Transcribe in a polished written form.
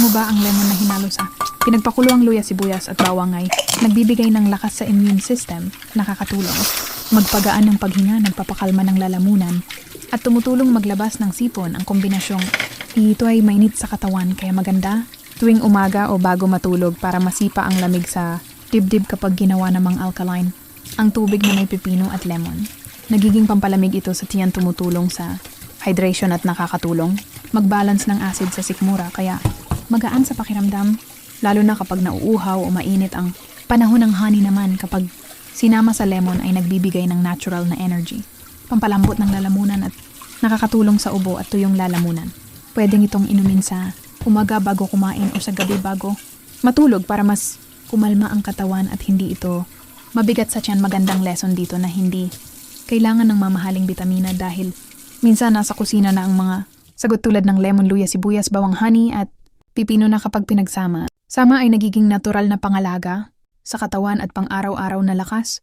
mo ba ang lemon na hinalo sa pinagpakulo ang luya, sibuyas at bawang ay nagbibigay ng lakas sa immune system, nakakatulong magpagaan ng paghinga, nagpapakalma ng lalamunan, at tumutulong maglabas ng sipon. Ang kombinasyong ito ay mainit sa katawan kaya maganda tuwing umaga o bago matulog para masipa ang lamig sa dibdib kapag ginawa namang alkaline. Ang tubig na may pipino at lemon. Nagiging pampalamig ito sa tiyan, tumutulong sa hydration at nakakatulong mag-balance ng acid sa sikmura kaya magaan sa pakiramdam, lalo na kapag nauuhaw o mainit. Ang panahon ng honey naman kapag sinama sa lemon ay nagbibigay ng natural na energy, pampalambot ng lalamunan at nakakatulong sa ubo at tuyong lalamunan. Pwedeng itong inumin sa umaga bago kumain o sa gabi bago matulog para mas kumalma ang katawan at hindi ito mabigat sa tiyan. Magandang lesson dito na hindi kailangan ng mamahaling bitamina dahil minsan nasa kusina na ang mga sagot tulad ng lemon, luya, sibuyas, bawang, honey at pipino na kapag pinagsama. Sama ay nagiging natural na pangalaga sa katawan at pang-araw-araw na lakas